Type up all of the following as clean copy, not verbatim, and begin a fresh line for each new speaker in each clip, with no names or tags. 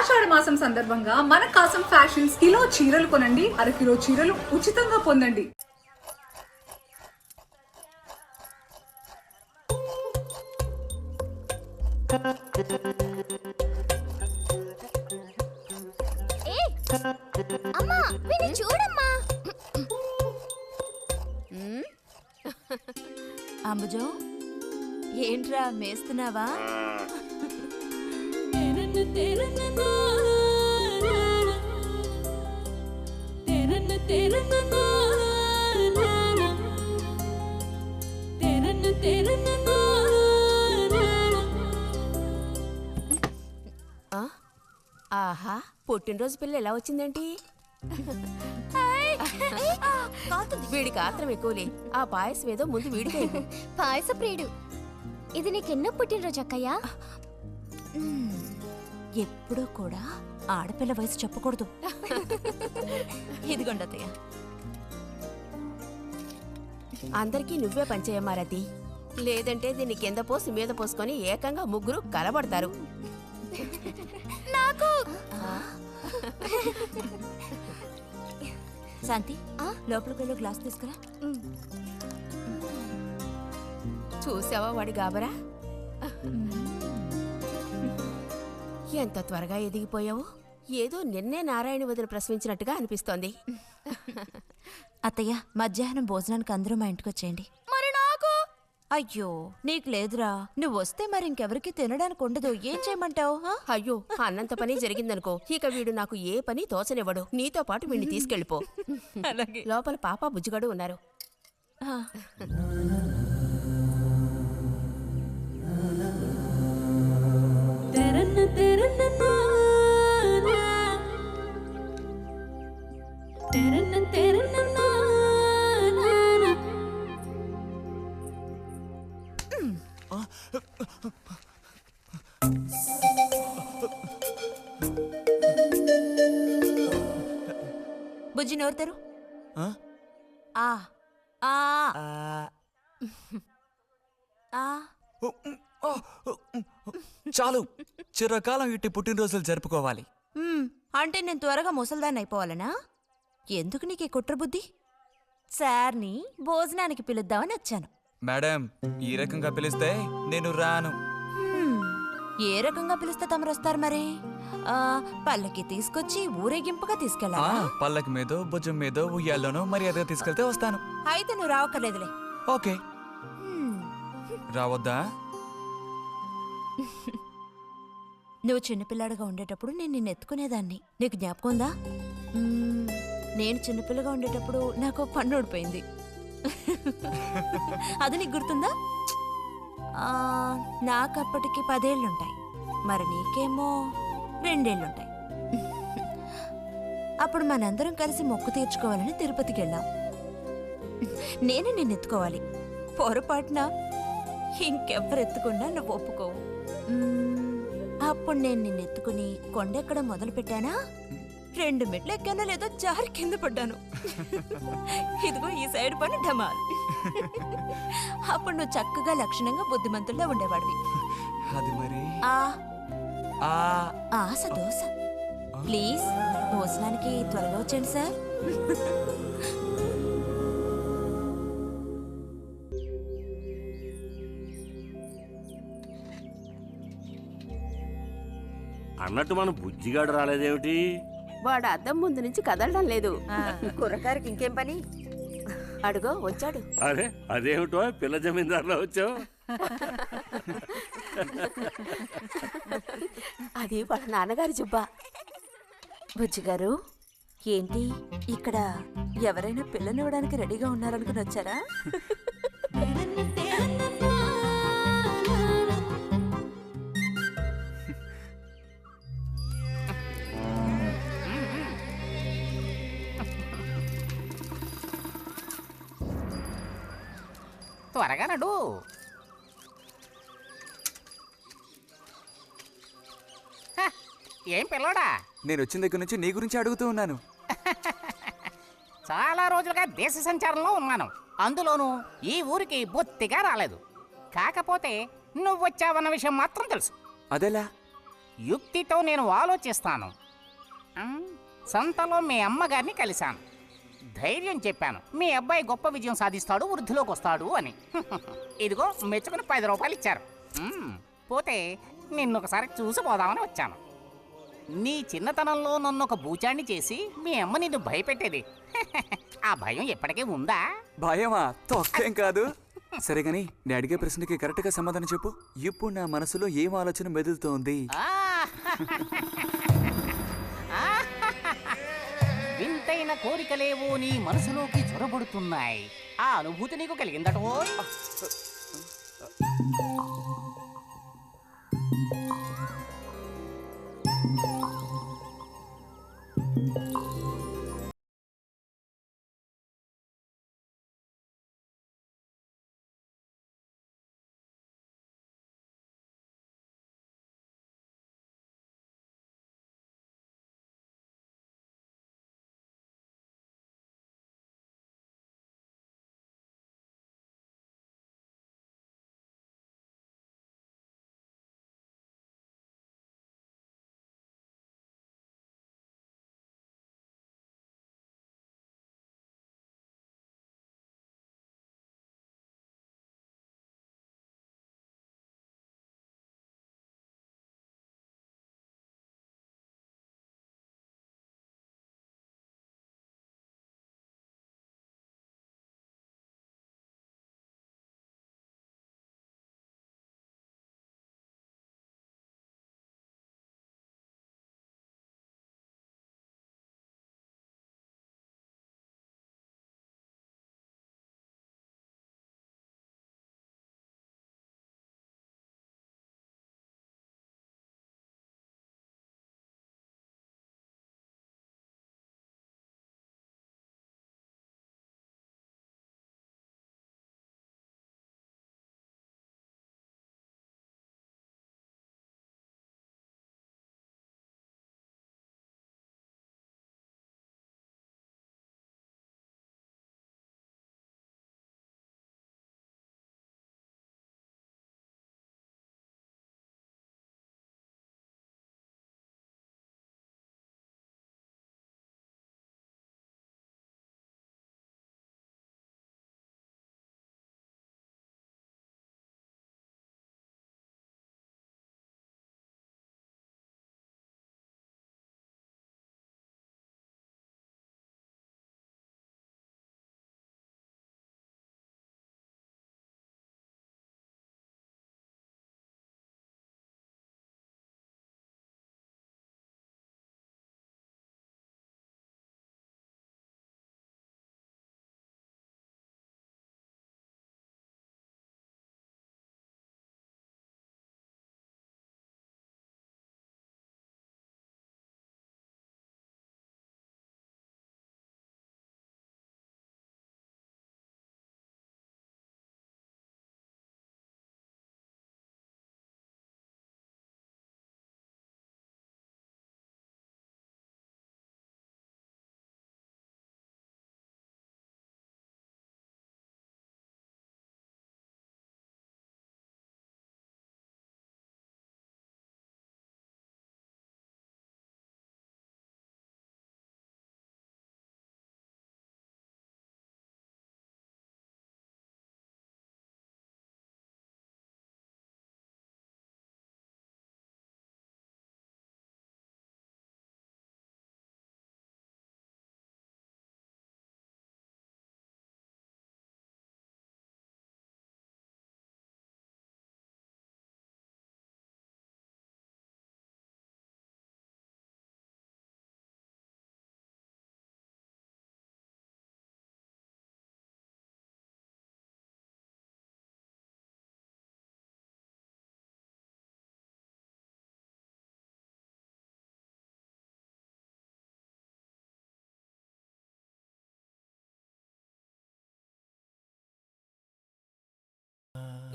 ఆషాఢ మాసం సందర్భంగా మన కాసం ఫ్యాషన్స్ కిలో చీరలు కొనండి, అరకిలో చీరలు ఉచితంగా పొందండి.
అమ్మా వీని చూడమ్మా.
అంబుజం ఏంట్రా మేస్తున్నావా?
ఆహా, పుట్టినరోజు పిల్ల ఎలా వచ్చిందేంటి? వీడికి ఆత్రం ఎక్కువలే. ఆ పాయసం ఏదో ముందు వీడికి.
పాయస ప్రియుడు. ఇది నీకెన్నో పుట్టినరోజు అక్కయ్యా?
ఎప్పుడూ కూడా ఆడపిల్ల వయసు చెప్పకూడదు. ఇదిగోండి అత్తయ్య.
అందరికీ నువ్వే పంచేయమ్మారతి, లేదంటే దీన్ని కింద పోసి మీద పోసుకొని ఏకంగా ముగ్గురు కలబడతారు.
నాకు
శాంతి, లోపలికి వెళ్ళి గ్లాస్ తీసుకురా.
చూసావా వాడి గాబరా? ఎంత త్వరగా ఎదిగిపోయావు. ఏదో నిన్నే నారాయణ వదిన ప్రశ్నించినట్టుగా అనిపిస్తోంది.
అత్తయ్య, మధ్యాహ్నం భోజనానికి అందరూ మా ఇంటికి వచ్చేయండి.
మరి నాకు?
అయ్యో, నీకు లేదురా. నువ్వు వస్తే మరి ఇంకెవరికి తినడానికి ఉండదు. ఏం చేయమంటావు?
అయ్యో, అన్నంత పని జరిగిందనుకో, ఇక వీడు నాకు ఏ పని తోచనివ్వడు. నీతో పాటు వీడిని తీసుకెళ్ళిపో. లోపల పాప బుజ్జిగాడు ఉన్నారు.
బుజ్జి నోరుతారు.
చాలు, చిరకాలం ఇట్టి పుట్టినరోజులు జరుపుకోవాలి.
అంటే నేను త్వరగా ముసల్దాన్ని అయిపోవాలనా? ఎందుకు నీకు ఈ కుట్ర బుద్ధి? సార్ని భోజనానికి పిలుద్దామని వచ్చాను.
మేడం, ఈ రకంగా పిలిస్తే నేను రాను.
ఏ రకంగా పిలిస్తే తమరు వస్తారు మరి? పల్లకి తీసుకొచ్చి ఊరేగింపుగా తీసుకెళ్ళాలా?
పల్లకి మీదో భుజం మీదో ఉయ్యాల్లోనో మర్యాదగా తీసుకెళ్తే వస్తాను.
అయితే నువ్వు రావక్కర్లేదులే.
ఓకే. రావద్దా?
నువ్వు చిన్నపిల్లాడిగా ఉండేటప్పుడు నేను నిన్ను ఎత్తుకునేదాన్ని. నీకు జ్ఞాపకం ఉందా? నేను చిన్నపిల్లగా ఉండేటప్పుడు నాకు పన్ను ఊడిపోయింది. అది నీకు గుర్తుందా? నాకప్పటికి 10 ఏళ్ళుంటాయి. మరి నీకేమో 2 ఏళ్ళుంటాయి. అప్పుడు మనందరం కలిసి మొక్కు తీర్చుకోవాలని తిరుపతికి వెళ్ళాం. నేనే నిన్ను ఎత్తుకోవాలి. పొరపాటున ఇంకెవ్వరెత్తుకున్నా నువ్వు ఒప్పుకోవు. అప్పుడు నేను నిన్ను ఎత్తుకుని కొండెక్కడం మొదలు పెట్టానా, 2 మెట్లు ఎక్కానో లేదో జారి కింద పడ్డాను. ఇదిగో ఈ సైడ్ పని ఢమాల్. అప్పుడు నువ్వు చక్కగా లక్షణంగా బుద్ధిమంతుల్లో ఉండేవాడివి.
అది మరి
ఆశ దోశ. ప్లీజ్ భోజనానికి త్వరగా వచ్చేయండి సార్.
అన్నట్టు మన బుజ్జిగాడు రాలేదేమిటి?
వాడు అద్దం ముందు నుంచి కదలడం లేదు.
కుర్రకారికి ఇంకేం పని?
అడుగో వచ్చాడు.
అరే అదేమిటో పిల్ల జమీందారులో వచ్చావు?
అది వాళ్ళ నాన్నగారి జుబ్బా.
బుజ్జిగారు, ఏంటి ఇక్కడ ఎవరైనా పిల్లనివ్వడానికి రెడీగా ఉన్నారనుకుని వచ్చారా?
త్వరగా నడు. ఏం పిల్లోడా,
నేను వచ్చిన దగ్గర నుంచి నీ గురించి అడుగుతూ ఉన్నాను.
చాలా రోజులుగా దేశ సంచారంలో ఉన్నాను. అందులోనూ ఈ ఊరికి బొత్తిగా రాలేదు. కాకపోతే నువ్వు వచ్చావన్న విషయం మాత్రం తెలుసు.
అదెలా?
యుక్తితో నేను ఆలోచిస్తాను. సంతలో మీ అమ్మగారిని కలిశాను. ధైర్యం చెప్పాను, మీ అబ్బాయి గొప్ప విజయం సాధిస్తాడు, వృద్ధిలోకి వస్తాడు అని. ఇదిగో మెచ్చుకుని 10 రూపాయలు ఇచ్చారు. పోతే నిన్నొకసారి చూసి పోదామని వచ్చాను. నీ చిన్నతనంలో నన్ను ఒక బూచాన్ని చేసి మీ అమ్మ నిన్ను భయపెట్టేది. ఆ భయం ఎప్పటికీ ఉందా?
భయమా? తొక్కేం కాదు. సరే గాని నేను అడిగే ప్రశ్నకి కరెక్ట్ గా సమాధానం చెప్పు. ఇప్పుడు నా మనసులో ఏం ఆలోచన మెదులుతోంది?
వింతైన కోరికలేవో నీ మనసులోకి చొరబడుతున్నాయి. ఆ అనుభూతి నీకు కలిగిందటో?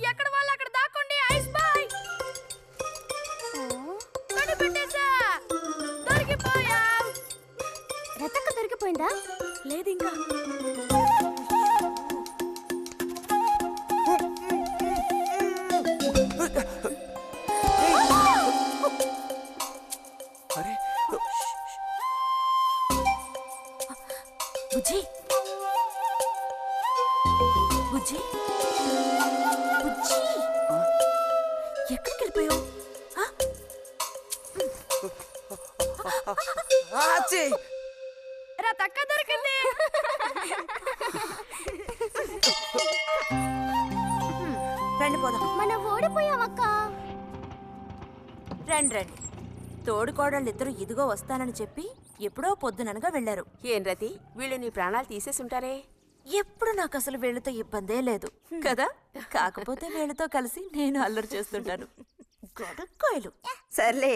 ఎక్కడ వాళ్ళు అక్కడ దాక్కోండి. Ice boy కనిపెట్టేశా. దొరికిపోయా.
రతక్క దొరికిపోయిందా?
లేదు ఇంకా.
బుజ్జి బుజ్జి బుజ్జి ఎక్కడికి వెళ్ళిపోయావు? రండి పోదాం.
మనం ఓడిపోయామక్క.
రండి రండి. తోడుకోడళ్ళు ఇద్దరు ఇదిగో వస్తానని చెప్పి ఎప్పుడో పొద్దుననగా వెళ్లారు.
ఏం రతి, వీళ్ళు నీ ప్రాణాలు తీసేసుంటారే.
ఎప్పుడు నాకు అసలు వీళ్ళతో ఇబ్బందే లేదు కదా. కాకపోతే వీళ్ళతో కలిసి నేను అల్లరి చేస్తుంటాను. గొడక్కాయలు.
సర్లే,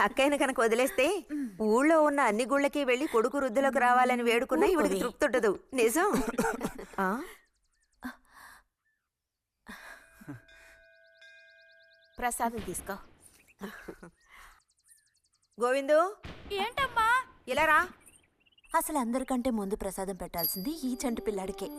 అక్కయ్యను కనుక వదిలేస్తే ఊళ్ళో ఉన్న అన్ని గుళ్ళకి వెళ్ళి కొడుకు వృద్ధిలోకి రావాలని వేడుకున్నా ఇవిడికి తృప్తి ఉండదు. నిజం. ఆ?
ప్రసాదం తీసుకో.
గోవిందు,
ఏంటమ్మా?
ఇలా రా.
అసలు అందరికంటే ముందు ప్రసాదం పెట్టాల్సింది ఈ చంటి పిల్లాడికే.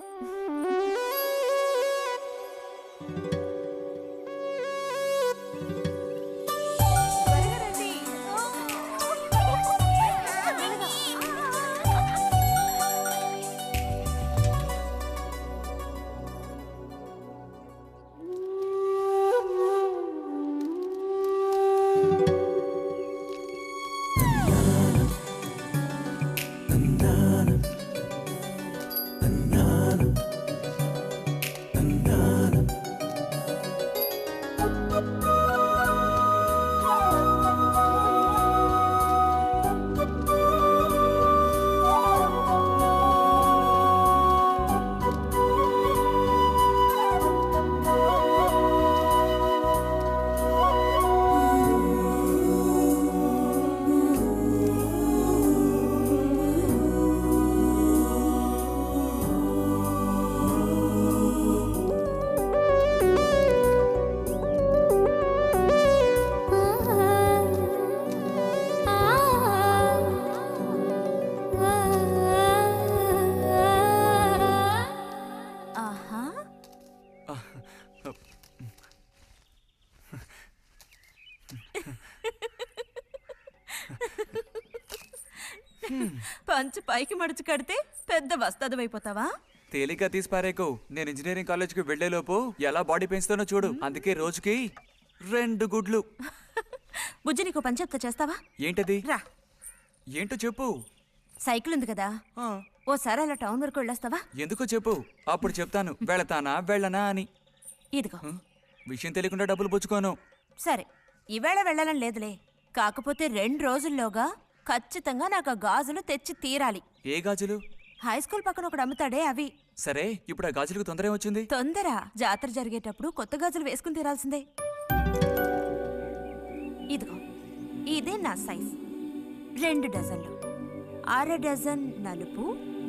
పంచు పైకి మడుచు కడితే పెద్ద వస్తాదమైపోతావా?
తేలిక తీసి పారేకు. నేను ఇంజనీరింగ్ కాలేజ్కి వెళ్లేలోపు ఎలా బాడీ పెంచుతానో చూడు. అందుకే రోజుకి 2 గుడ్లు.
బుజ్జి, నీకు పని చెప్తా, చేస్తావా?
ఏంటది?
రా.
ఏంటో చెప్పు.
సైకిల్ ఉంది కదా,
ఆ,
ఓసారి అలా టౌన్ వరకు వెళ్ళొస్తావా?
ఎందుకో చెప్పు, అప్పుడు చెప్తాను వెళతానా వెళ్ళనా అని.
ఇదిగో.
విషయం తెలియకుండా డబ్బులు పుచ్చుకోను.
సరే, ఈవేళ వెళ్ళాలని లేదులే. కాకపోతే 2 రోజుల్లోగా ఖచ్చితంగా నాకు ఆ గాజులు తెచ్చి తీరాలి.
ఏ గాజులు?
హై స్కూల్ పక్కన ఒకడు అమ్ముతాడే అవి.
సరే, ఇప్పుడు ఆ గాజులకు తొందర ఏమొచ్చింది?
తొందర జాతర జరిగేటప్పుడు కొత్త గాజులు వేసుకుని తీరాల్సిందే. ఇదిగో, ఇదే నా సైజ్. 2 డజన్లు. 1/2 డజన్ నలుపు,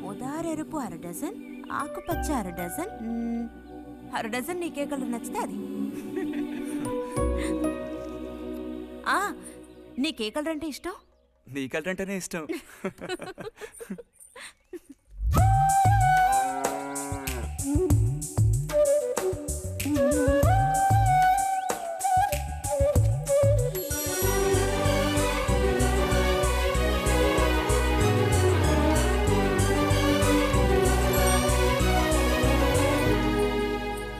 ముదారెరుపు 1/2 డజన్, ఆకుపచ్చ 1/2 డజన్. 1/2 డజన్ నీకే కలర్ నచ్చితే అది. నీకే కలర్ అంటే ఇష్టం?
నీ కలర్ అంటేనే ఇష్టం.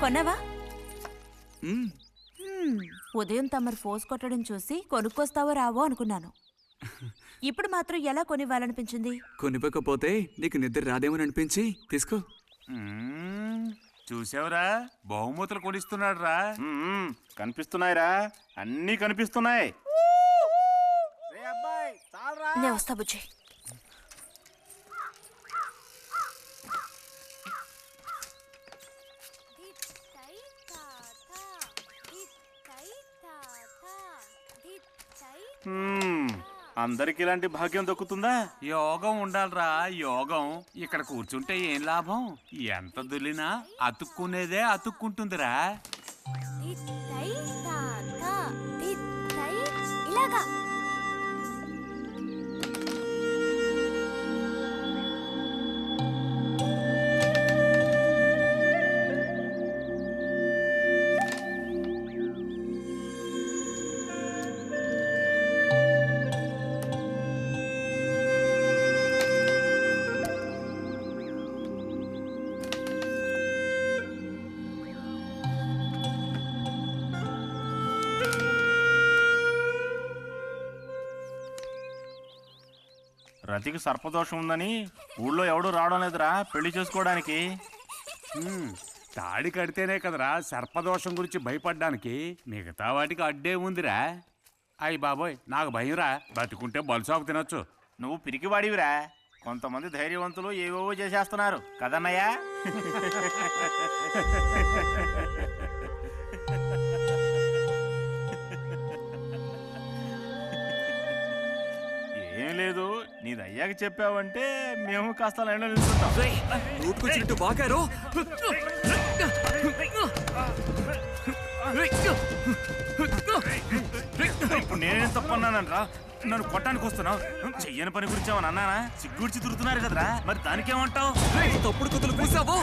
కొన్నావా?
మ్మ్.
ఉదయం తమరు ఫోర్స్ కొట్టడం చూసి కొనుక్కొస్తావో రావో అనుకున్నాను. ఇప్పుడు మాత్రం ఎలా కొనివ్వాలనిపించింది?
కొనిపోకపోతే నీకు నిద్ర రాదేమని అనిపించి తీసుకో.
చూసావురా, బహుమతులు కొనిస్తున్నాడు రా. కనిపిస్తున్నాయిరా, అన్నీ కనిపిస్తున్నాయి.
నేను వస్తా బుజ్జి.
అందరికి ఇలాంటి భాగ్యం దక్కుతుందా? యోగం ఉండాలిరా, యోగం. ఇక్కడ కూర్చుంటే ఏం లాభం? ఎంత దులినా అతుక్కునేదే అతుక్కుంటుందిరా.
ఇలాగా
రతికి సర్పదోషం ఉందని ఊళ్ళో ఎవడూ రావడం లేదురా పెళ్లి చేసుకోవడానికి. తాడి కడితేనే కదరా సర్పదోషం గురించి భయపడ్డానికి, మిగతా వాటికి అడ్డే ఉందిరా. అయ్యి బాబోయ్, నాకు భయంరా. బతుకుంటే బలుసాకు తినొచ్చు. నువ్వు పిరికివాడివిరా. కొంతమంది ధైర్యవంతులు ఏవేవో చేసేస్తున్నారు కదన్నయ్యా. ఏం లేదు, నీది అయ్యాక చెప్పావంటే మేము కాస్త లైన్లో నిలుచుంటాం.
నోటుకొచ్చినట్టు బాగారు.
ఇప్పుడు నేనేం తప్పన్నానరా? నన్ను కొట్టడానికి వస్తున్నావు. చెయ్యని పని గురించి ఏమన్నా అన్నానా? సిగ్గుడిచి తిరుగుతున్నారు కదరా, మరి దానికేమంటావు?
తప్పుడు కుతులు పూసావో.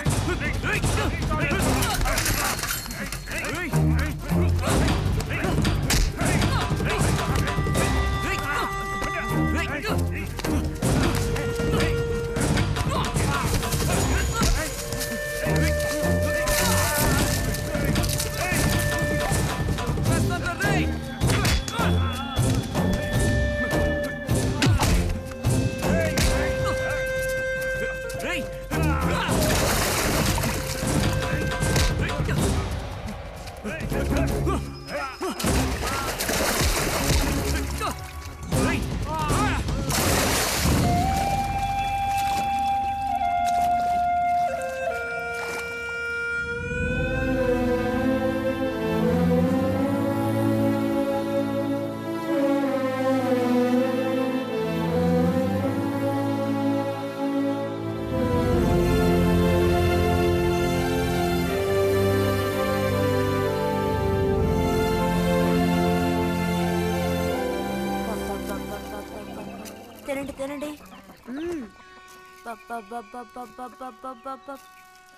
తినండి తినండి.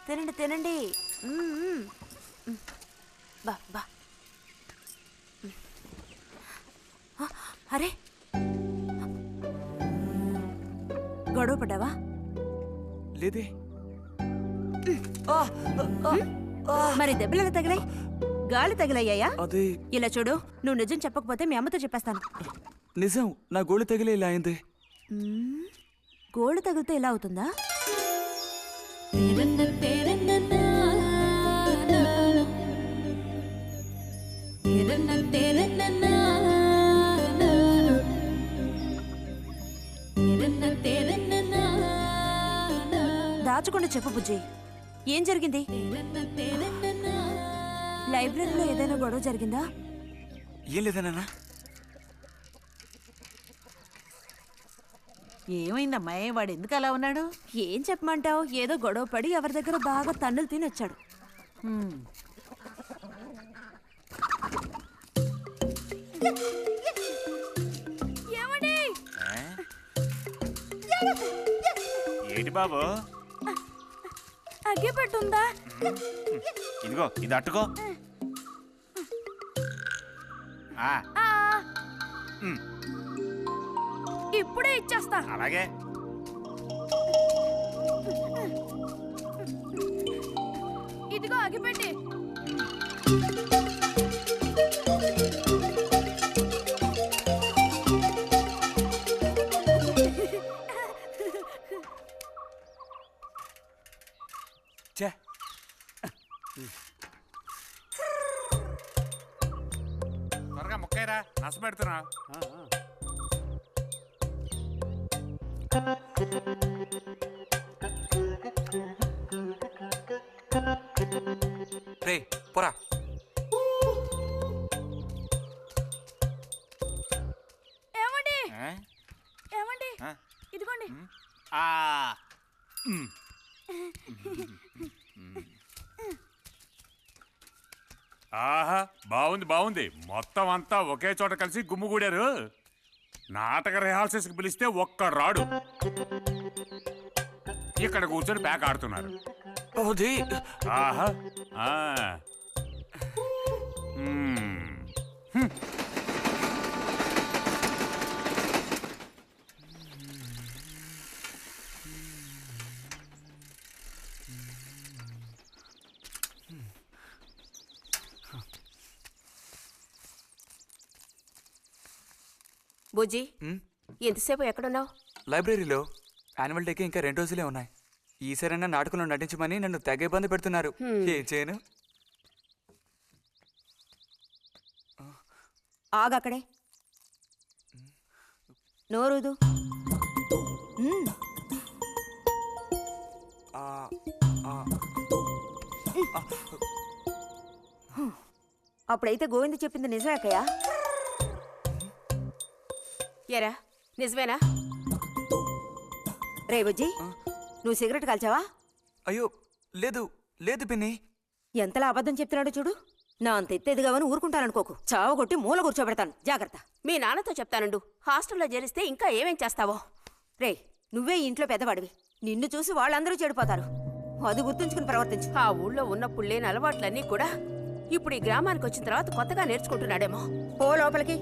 తినండి తినండి. బా బా. అరే, గొడవ పడ్డావా?
లేదే.
మరి దెబ్బలు ఎలా తగిలాయి? గాలి తగిలయ్యాయా?
అదే.
ఇలా చూడు, నువ్వు నిజం చెప్పకపోతే మీ అమ్మతో చెప్పేస్తాను.
నిజం, నా గోళ్ళు తగిలే ఇలా అయింది.
గోళ్ళు తగిలితే ఇలా అవుతుందా? దాచకుండా చెప్పు బుజ్జి, ఏం జరిగింది? లైబ్రరీలో ఏదైనా గొడవ జరిగిందా?
ఏం లేదన్నా.
ఏమైందమ్మా, వాడు ఎందుకు అలా ఉన్నాడు?
ఏం చెప్పమంటావు, ఏదో గొడవ పడి ఎవరి దగ్గర బాగా తన్నులు తిని వచ్చాడు.
ఏంటి బాబు?
అగ్గి పెట్టుందా?
ఇదిగో ఇది అట్టుకో.
ఇప్పుడే ఇచ్చేస్తా.
అలాగే.
ఇదిగో అగిపెట్టి.
త్వరగా ముక్కైరా, నస పెడుతున్నా.
రే పోరా.
ఏమండి ఏమండి, ఇదిగోండి.
ఆహా, బాగుంది బాగుంది. మొత్తం అంతా ఒకే చోట కలిసి గుమ్ముగూడారు. నాటక రిహార్సల్స్కి పిలిస్తే ఒక్క రాడు. ఇక్కడ కూర్చొని ప్యాక్ ఆడుతున్నారు. ఆహా.
బుజ్జి,
ఎంతసేపు ఎక్కడున్నావు?
లైబ్రరీలో యాన్యువల్ డేకి ఇంకా 2 రోజులే ఉన్నాయి. ఈసారైనా నాటకంలో నటించమని నన్ను తెగ ఇబ్బంది పెడుతున్నారు. ఏం చేయను?
ఆగక్కడే నోరుదు.
ఆ, ఆ,
అప్పుడైతే గోవింద చెప్పింది నిజమే అక్కయ్య.
ఎరా నిజమేనా?
రే బుజ్జి, నువ్వు సిగరెట్ కాల్చావా?
అయ్యో లేదు లేదు పిన్ని.
ఎంతలా అబద్ధం చెప్తున్నాడో చూడు. నా అంత ఎత్తేదిగావని ఊరుకుంటాననుకోకు. చావగొట్టి మూల కూర్చోబెడతాను. జాగ్రత్త.
మీ నాన్నతో చెప్తానుండు. హాస్టల్లో చేరిస్తే ఇంకా ఏమేం చేస్తావో.
రే, నువ్వే ఈ ఇంట్లో పెద్దవాడివి. నిన్ను చూసి వాళ్ళందరూ చెడిపోతారు. అది గుర్తుంచుకుని ప్రవర్తించు.
ఆ ఊళ్ళో ఉన్నప్పుడు లేని అలవాట్లన్నీ కూడా ఇప్పుడు ఈ గ్రామానికి వచ్చిన తర్వాత కొత్తగా నేర్చుకుంటున్నాడేమో.
పో లోపలికి.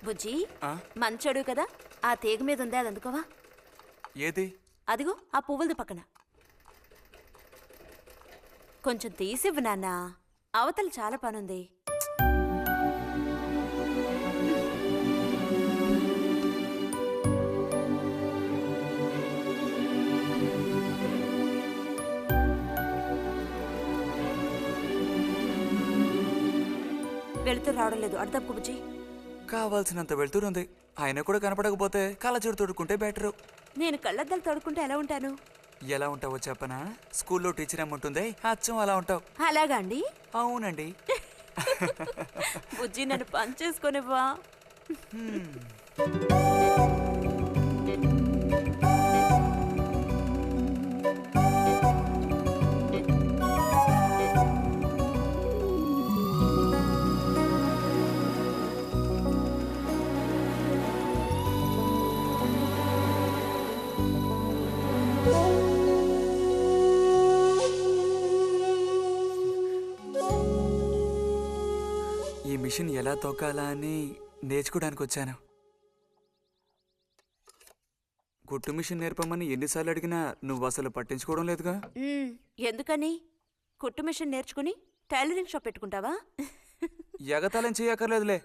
బుజ్జి,
ఆ?
మంచోడు కదా, ఆ తీగ మీద ఉంది, అది అందుకోవా?
ఏది?
అదిగో ఆ పువ్వులది పక్కన. కొంచెం తీసివ్వు నాన్న, అవతల చాలా పనుంది. వెళుతూ రావడం లేదు, అటు తప్పుకు బుజ్జి.
కావాల్సినంత వెళ్తురుంది. ఆయన కూడా కనపడకపోతే కళ్ళజోడు తొడుక్కుంటే బెటరు.
నేను కళ్ళద్దాలు తొడుక్కుంటే ఎలా ఉంటాను?
ఎలా ఉంటావో చెప్పనా? స్కూల్లో టీచర్ ఏముంటుంది, అచ్చం అలా ఉంటావు.
అలాగా అండి?
అవునండి.
బుజ్జి, నన్ను పని చేసుకొనివ్వా?
ఈ మిషన్ ఎలా తొక్కాలా అని నేర్చుకోవడానికి వచ్చాను. కుట్టు మిషన్ నేర్పమని ఎన్నిసార్లు అడిగినా నువ్వు అసలు పట్టించుకోవడం లేదుగా.
ఎందుకని? కుట్టు మిషన్ నేర్చుకుని టైలరింగ్ షాప్ పెట్టుకుంటావా?
ఎగతాళం చేయక్కర్లేదులే.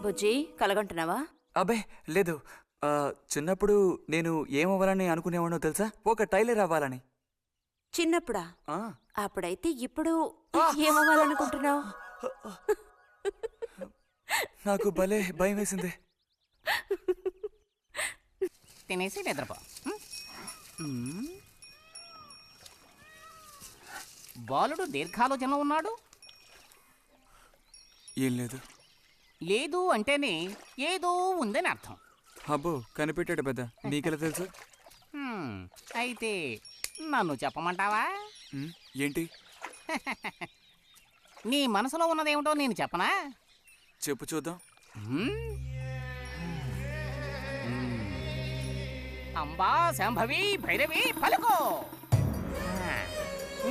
బుజ్జి, కలగంటున్నావా?
అబ్బే లేదు. చిన్నప్పుడు నేను ఏమవ్వాలని అనుకునేవాడో తెలుసా? ఒక టైలర్ అవ్వాలని.
చిన్నప్పుడా?
ఆ,
అప్పుడైతే ఇప్పుడు ఏమవ్వాలనుకుంటున్నావు?
నాకు భలే భయం వేసింది.
తినేసి నిద్రపో. బాలుడు దీర్ఘాలోచన ఉన్నాడు.
ఏం లేదు.
లేదు అంటేనే ఏదో ఉందని అర్థం.
అబ్బో, కనిపెట్టాడు పెద్ద. నీకెలా తెలుసు?
అయితే నన్ను చెప్పమంటావా?
ఏంటి?
నీ మనసులో ఉన్నదేమిటో నేను చెప్పనా?
చెప్పు చూద్దాం.
అంబా శాంభవి భైరవి పలుకో.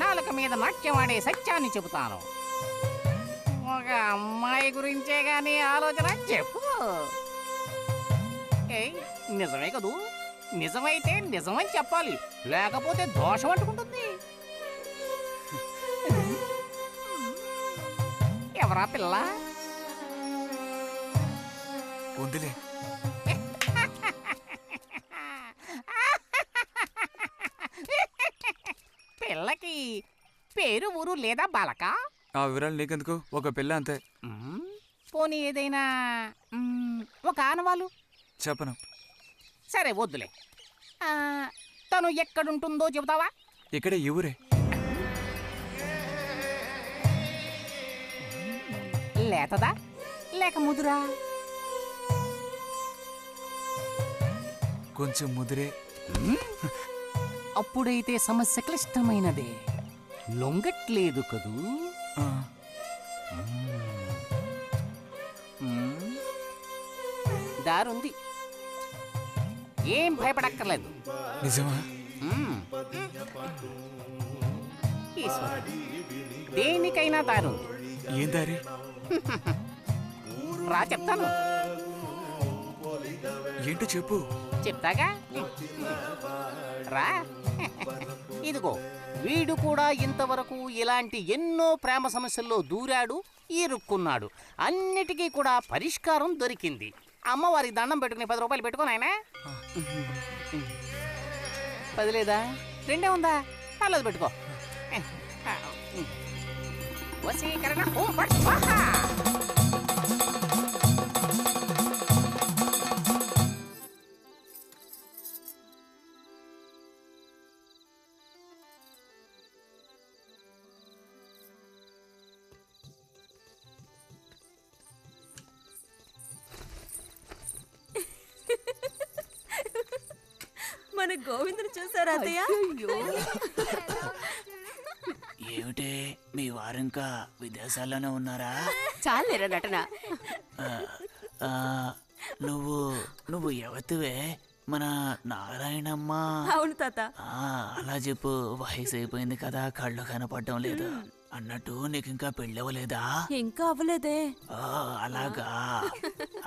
నాలుక మీద నాట్యమాడే సత్యాన్ని చెబుతాను. ఒక అమ్మాయి గురించే గాని ఆలోచన చెప్పు. ఏయ్, నిజమే కదూ? నిజమైతే నిజమని చెప్పాలి, లేకపోతే దోషం అంటుకుంటుంది. ఎవరా పిల్ల?
ఉందిలే.
పిల్లకి పేరు ఊరు లేదా బాలక?
ఆ వివరాలు నీకెందుకు, ఒక పిల్ల అంతే.
పోనీ ఏదైనా ఒక ఆనవాలు?
చెప్పను.
సరే వద్దులే. తను ఎక్కడుంటుందో చెబుతావా?
ఇక్కడే ఈ ఊరే.
లేతదా లేక ముదురా?
కొంచెం ముదిరే.
అప్పుడైతే సమస్య క్లిష్టమైనదే. లొంగట్లేదు కదూ?
ఆ,
దారుంది, ఏం భయపడక్కర్లేదు.
నిజమా?
ఈశ్వరుడు, దేనికైనా దారుంది.
ఏం దారి?
రా చెప్తాను.
ఏంటో చెప్పు.
చెప్తాగా, రా. ఇదిగో, వీడు కూడా ఇంతవరకు ఇలాంటి ఎన్నో ప్రేమ సమస్యల్లో దూరాడు, ఇరుక్కున్నాడు. అన్నిటికీ కూడా పరిష్కారం దొరికింది. అమ్మవారికి దండం పెట్టుకుని 10 రూపాయలు పెట్టుకోనాయనా. 10 లేదా? 2 ఉందా? పర్లేదు పెట్టుకో. వశీకరణ ఓం ఫట్ స్వాహా.
మన గోవిందుని చూసారా అత్తయ్య?
ఏమిటే మీ వారింకా విదేశాల్లోనే ఉన్నారా?
చాలేరా నటన.
నువ్వు ఎవతివే? మన నారాయణమ్మ?
అవును తాత.
అలా చెప్పు. వయసు అయిపోయింది కదా, కళ్ళు కనపడటం లేదు. అన్నట్టు నీకు ఇంకా పెళ్ళవలేదా?
ఇంకా అవ్వలేదే.
అలాగా.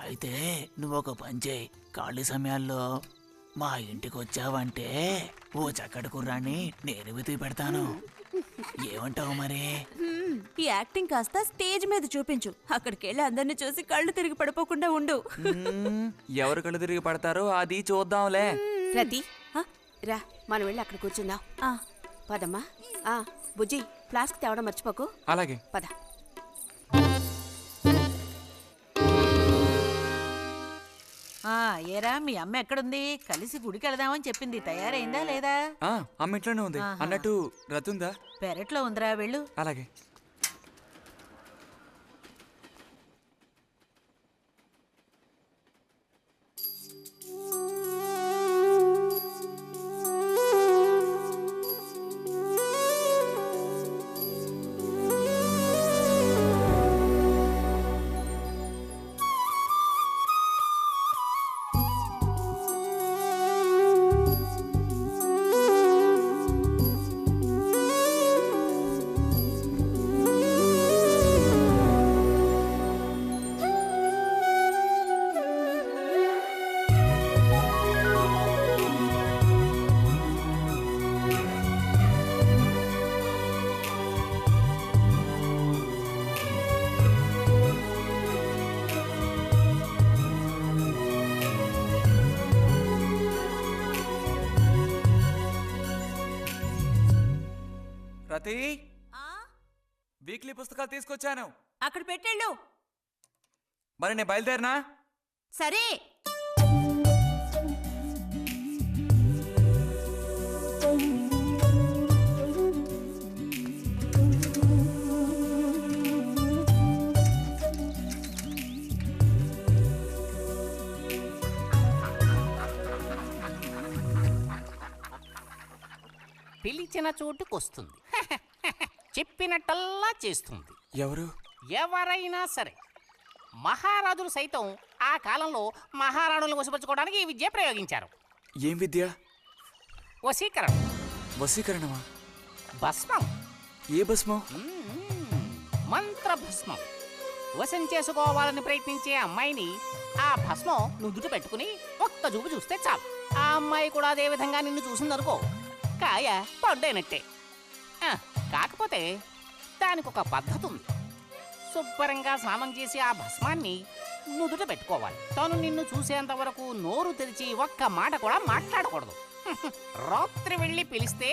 అయితే నువ్వు ఒక పని చేయి. ఖాళీ సమయాల్లో మా ఇంటికి వచ్చావంటే ఓ చక్కటి కుర్రాన్ని నేను వెతికి పెడతాను. ఏమంటావు మరి?
ఈ యాక్టింగ్ కాస్త స్టేజ్ మీద చూపించు. అక్కడికి వెళ్ళి అందరిని చూసి కళ్ళు తిరిగి పడిపోకుండా ఉండు.
ఎవరు కళ్ళు తిరిగి పడతారో అది చూద్దాంలే.
రతి, రా మనం వెళ్ళి అక్కడ కూర్చుందాం. పదమ్మా. బుజ్జి, ఫ్లాస్క్ తేవడం మర్చిపోకు.
అలాగే.
పద.
ఏరా మీ అమ్మ ఎక్కడుంది? కలిసి గుడికి వెళదామని చెప్పింది. తయారైందా లేదా?
అమ్మ ఇంట్లోనే ఉంది. అన్నట్టు రతుందా?
పెరట్లో ఉందిరా, వెళ్ళు.
అలాగే. రతి, వీక్లీ పుస్తకాలు తీసుకొచ్చాను.
అక్కడ పెట్టేళ్ళు.
మరి నేను బయలుదేరినా?
సరే.
పిలిచిన చోటుకొస్తుంది. చెప్పినట్టల్లా చేస్తుంది.
ఎవరు?
ఎవరైనా సరే. మహారాజులు సైతం ఆ కాలంలో మహారాణులను వశపరచుకోవడానికి ఈ విద్య ప్రయోగించారు.
ఏం విద్య?
వశీకరణం.
వశీకరణమా?
భస్మం.
ఏ భస్మం?
మంత్ర భస్మం. వశం చేసుకోవాలని ప్రయత్నించే అమ్మాయిని ఆ భస్మం నుదుట పెట్టుకుని ఒక్క చూపు చూస్తే చాలు. ఆ అమ్మాయి కూడా అదే విధంగా నిన్ను చూసిందనుకో, కాయ పడ్డైనట్టే. కాకపోతే దానికి ఒక పద్ధతి ఉంది. శుభ్రంగా స్నానం చేసి ఆ భస్మాన్ని నుదుట పెట్టుకోవాలి. తను నిన్ను చూసేంత వరకు నోరు తెరిచి ఒక్క మాట కూడా మాట్లాడకూడదు. రాత్రి వెళ్ళి పిలిస్తే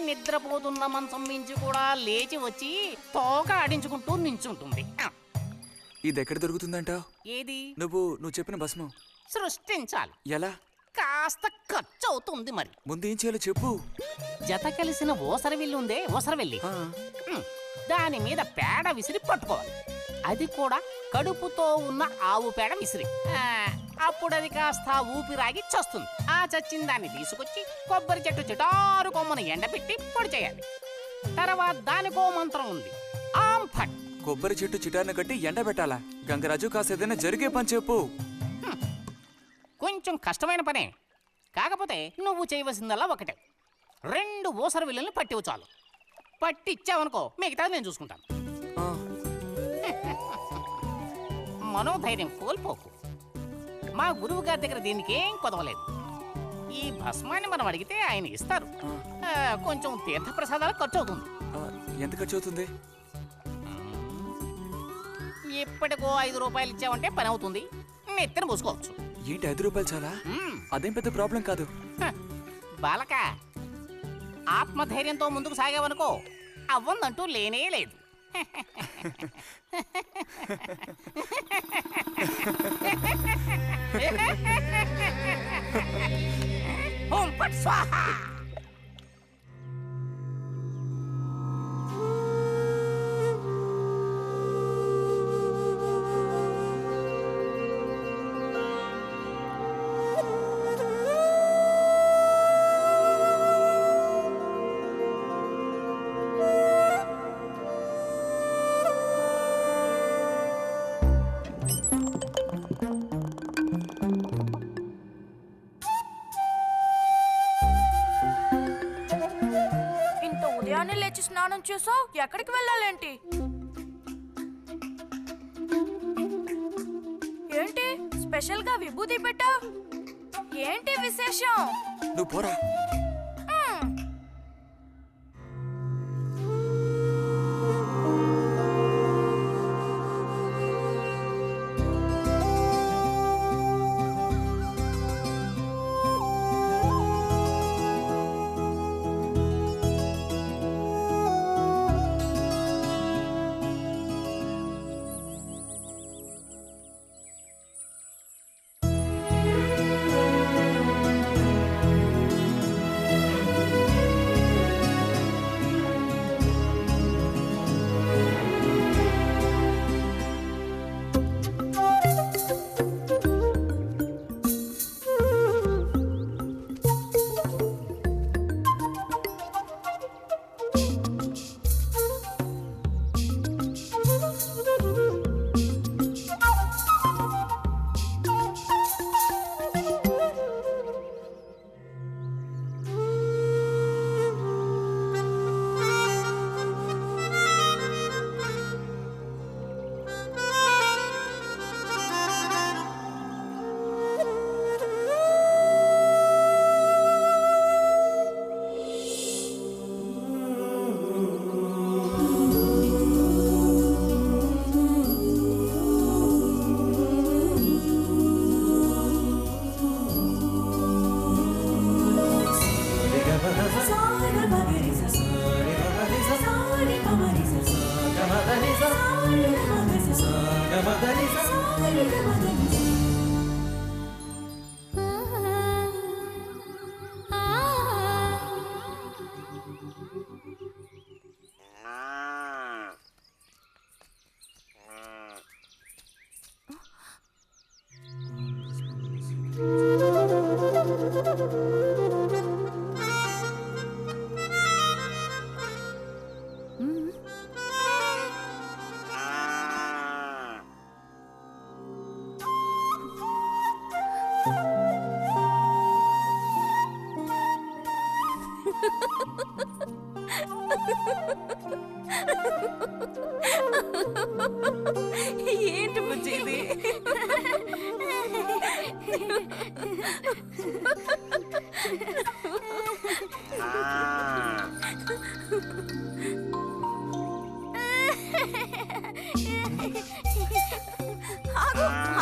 నిద్రపోతున్న మంచం మించి కూడా లేచి వచ్చి తోక ఆడించుకుంటూ నించుంటుంది.
ఇది ఎక్కడ దొరుకుతుందంటావు?
ఏది?
నువ్వు చెప్పిన భస్మం
సృష్టించాలి.
ఎలా?
కాస్త ఖర్చు అవుతుంది. మరి
ముందు ఏం చేయాలో చెప్పు.
జత కలిసిన ఓసరవిల్లి ఉందే, ఓసరవిల్లి, దాని మీద పేడ విసిరి పట్టుకోవాలి. అది కూడా కడుపుతో ఉన్న ఆవు పేడ విసిరి. అప్పుడు అది కాస్త ఊపిరాగి చస్తుంది. ఆ చచ్చిన దాన్ని తీసుకొచ్చి కొబ్బరి చెట్టు చిటారు కొమ్మను ఎండబెట్టి పొడి చేయాలి. తర్వాత దానికో మంత్రం ఉంది, ఆం ఫట్.
కొబ్బరి చెట్టు చిటార్ను కట్టి ఎండబెట్టాలా? గంగరాజు కాసేదైనా జరిగే పని చెప్పు.
కొంచెం కష్టమైన పనే, కాకపోతే నువ్వు చేయవలసిందల్లా ఒకటే, 2 ఊసర విల్లుల్ని పట్టివు చాలు. పట్టిచ్చావనుకో మిగతాది నేను చూసుకుంటాను. మనోధైర్యం కోల్పోకు. మా గురువు గారి దగ్గర దీనికి ఏం కొదవలేదు. ఈ భస్మాన్ని మనం అడిగితే ఆయన ఇస్తారు. కొంచెం తీర్థప్రసాదాలు ఖర్చు అవుతుంది.
ఎంత ఖర్చు అవుతుంది?
ఇప్పటికో 5 రూపాయలు ఇచ్చావంటే పని అవుతుంది. నెత్తిన పూసుకోవచ్చు.
ఏంటి 5 రూపాయలు చాలా? అదేం పెద్ద ప్రాబ్లం కాదు.
బాలక, ఆత్మధైర్యంతో ముందుకు సాగావనుకో అవ్వందంటూ లేనే లేదు. ఓం ఫట్ స్వాహా.
ఉదయాన్నే లేచి స్నానం చేసావు, ఎక్కడికి వెళ్ళాలేంటి? ఏంటి స్పెషల్ గా విభూతి పెట్టావు? ఏంటి విశేషం?
నువ్వు పోరా.
ఏంటి బుజ్జి ఇది?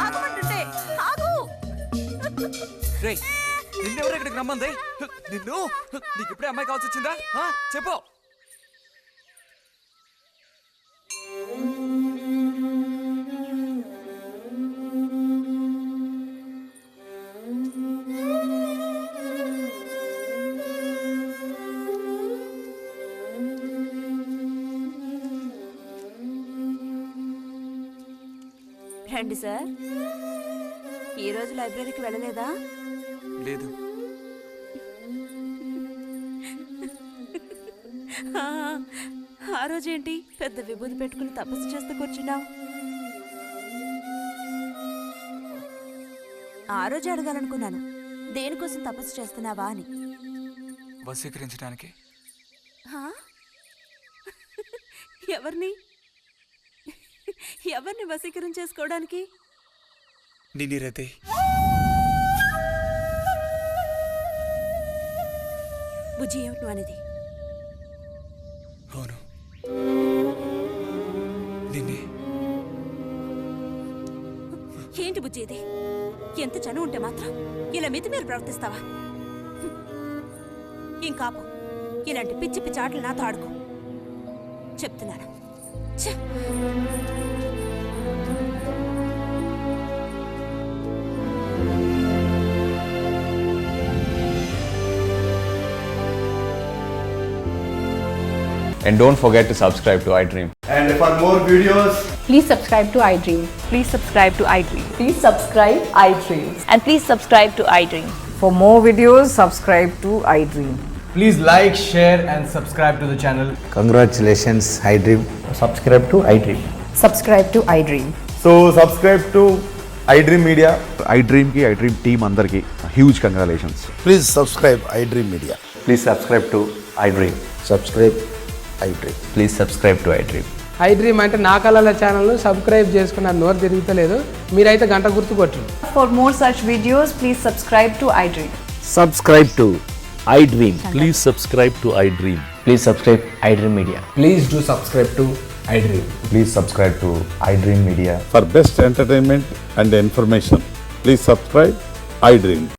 ఆగమంటుంటే ఆగు.
రే నిన్నెవరు ఇక్కడికి రమ్మంది? నిన్ను నీకు ఇప్పుడే అమ్మాయి కావాల్సి వచ్చిందా? చెప్పు.
రండి సార్. ఈరోజు లైబ్రరీకి వెళ్ళలేదా?
లేదు.
ఆ రోజేంటి పెద్ద విభూతి పెట్టుకుని తపస్సు చేస్తూ కూర్చున్నావు? ఆ రోజే అడగాలనుకున్నాను, దేనికోసం తపస్సు చేస్తున్నావా అని.
వశీకరించడానికి.
ఎవరిని ఎవరిని వశీకరించేసుకోవడానికి?
నిన్ను రతే.
బుజ్జి ఏమిటి నువ్వు అనేది?
అవును నిన్నే.
ఏంటి బుజ్జి ఇది? ఎంత చనువు ఉంటే మాత్రం ఇలా మితిమీరి ప్రవర్తిస్తావా? ఇంకాపు ఇలాంటి పిచ్చి పిచ్చి ఆటలు నాతో ఆడుకో చెప్తున్నాను. ఛే!
And don't forget to subscribe to iDream.
And for more videos,
Please subscribe to iDream.
Please subscribe to iDream.
Please subscribe iDream.
And please subscribe to iDream.
For more videos, subscribe to iDream.
please like, share and subscribe to the channel.
Congratulations, iDream.
Subscribe to iDream.
Subscribe to iDream.
So subscribe to iDream Media.
iDream ki iDream team andarki huge congratulations.
Please subscribe iDream Media.
Please subscribe to iDream.
Subscribe iDream.
Please subscribe to iDream.
iDream అంటే నా కళల ఛానల్ను subscribe చేసుకున్న నోరు తిరుగుతలేదు. మీరైతే గంట గుర్తు కొట్టండి.
For more such videos, please subscribe to iDream.
Subscribe to iDream. Please subscribe to iDream.
Please subscribe iDream Media.
Please do subscribe to iDream.
Please subscribe to iDream Media.
For best entertainment and information, please subscribe iDream.